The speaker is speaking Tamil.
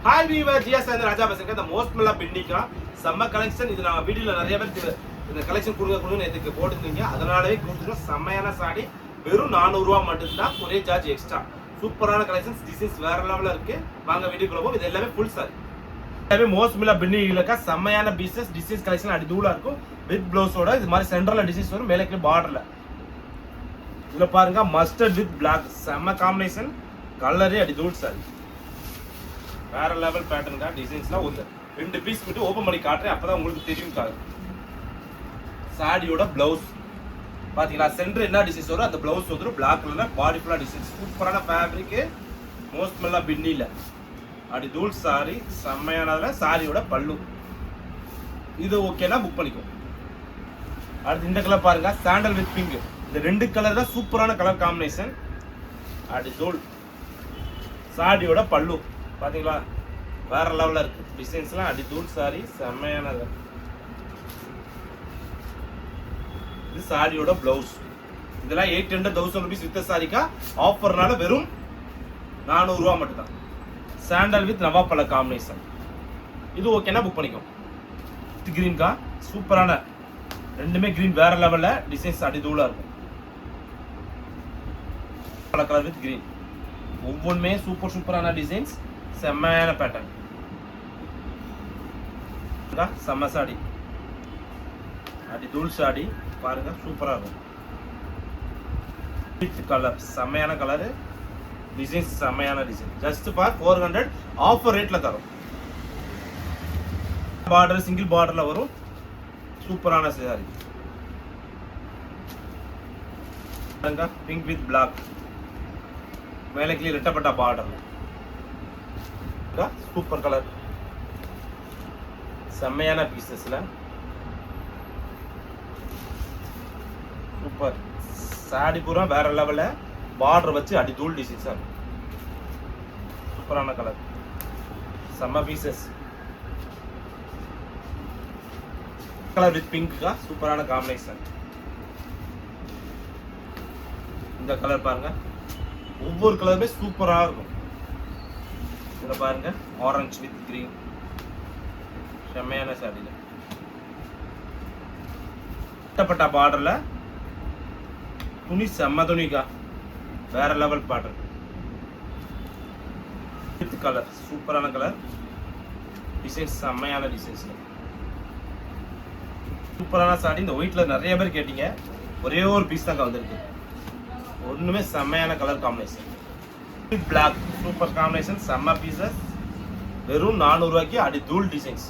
ஹாய் வீவர் ஜிஎஸ் அந்த ராஜா பேசுறேன். இந்த மோஸ்ட்மெல்லா பின்னிக்கா செம்ம கலெக்ஷன். இது நான் வீடியோல நிறைய பேர் இந்த கலெக்ஷன் கொடுங்க இதுக்கு போட்டுருந்தீங்க. அதனாலவே கொடுத்துருக்கோம். செம்மையான சாடி வெறும் 400 ரூபா மட்டும்தான். ஒரே சார்ஜ் எக்ஸ்ட்ரா. சூப்பரான கலெக்ஷன்ஸ், டிசைன்ஸ் வேற லெவலில் இருக்கு. வாங்க வீடியோக்குள்ள போவோம். இது எல்லாமே ஃபுல் சாரி. எல்லாமே மோஸ்ட்மெல்லா பின்னிக்கா செம்மையான பீசஸ், டிசைன்ஸ் கலெக்ஷன் அடி தூளா இருக்கும். வித் ப்ளவுஸோட இது மாதிரி சென்டர்ல டிசைன்ஸ் வரும், மேலே பார்டர்ல. இதுல பாருங்க மஸ்டர்ட் வித் பிளாக் செம்ம காம்பினேஷன். கலரே அடி தூள் சாரி. வேற லெவல் பேட்டர்னுக்கா டிசைன்ஸ்லாம் ஒரு 2 பீஸ் மட்டும் ஓபன் பண்ணி காட்டுறேன், அப்பதான் உங்களுக்கு தெரியும். சாடியோட பிளவுஸ் பாத்தீங்களா, சென்டர் என்ன டிசைன்ஸ் வரும் அந்த பிளவுஸ் வந்துடும். பிளாக் கலர்ல பாடி ஃபுல்லா டிசைன்ஸ், சூப்பரான ஃபேப்ரிக். மோஸ்ட்மெல்லா பின்னில அடி தூள் சாரி, செம்மையானதுல. சாரியோட பல்லு இது ஓகேனா புக் பண்ணிக்கோ. அடுத்து இந்த கலர் பாருங்க, சாண்டல் வித் பிங்க். இந்த 2 கலர் தான் சூப்பரான கலர் காம்பினேஷன். அடி தூள் சாரியோட பல்லு பாத்தீங்களா, வேற லெவல்ல இருக்கு. டிசைன்ஸ்லாம் அடி தூள் சாரி, செம்மையானது. இது சாரியோட பிளவுஸ். இதெல்லாம் 800 rupees வித் சாரிக்கா. ஆஃபர்னால வெறும் 400 ரூபா மட்டும் தான். Sandal with Nawab colour combination. இது ஓகேனா புக் பண்ணிக்கோ. கிரீன்கா சூப்பரான ரெண்டுமே கிரீன் வேற லெவல்ல. டிசைன்ஸ் அடி தூளா இருக்கும். கலர் வித் கிரீன் ஒவ்வொன்றுமே சூப்பரான டிசைன்ஸ், செம்மையான பேட்டர்ன். செம்ம சாடி அடி தூள் சாடி பாருங்க, சூப்பரா இருக்கும். கலர் செம்மையான கலர், டிசைன்ஸ் செம்மையான டிசைன். ஜஸ்ட் ஃபார் 400 ஆஃபர் ரேட்ல தரும். பார்டர் சிங்கிள் பார்டர்ல வரும். சூப்பரான சாரி. பிங்க் வித் பிளாக், மேலே கீழே ரெட்டப்பட்ட பார்டர். சூப்பர் கலர், செம்மையான பீசஸ்ல சூப்பர் சாடி பூரா வேற லெவல்ல. பார்டர் வச்சு அடி தூள் டிசைன்ஸா இருக்கும். சூப்பரான கலர், செம்ம பீசஸ். கலர் வித் பிங்க்கா சூப்பரான காம்பினேஷன். இந்த கலர் பாருங்க, ஒவ்வொரு கலருமே சூப்பரா இருக்கும். இதில் பாருங்க ஆரஞ்சு வித் கிரீன், செம்மையான சாரியில் கட்டப்பட்ட பார்டர்ல. துணி செம்ம துணிக்கா, வேற லெவல் பார்டர் வித் கலர், சூப்பரான கலர். டிசைன்ஸ் செம்மையான டிசைன்ஸ், சூப்பரான சாரி. இந்த ஒயிட்ல நிறைய பேர் கேட்டீங்க, ஒரே ஒரு பீஸ் தாங்க வந்திருக்கு. ஒண்ணுமே செம்மையான colour combination. Black super combination, செம்ம பீசஸ். வெறும் 400 ரூபாய்க்கு அடி தூள் டிசைன்ஸ்.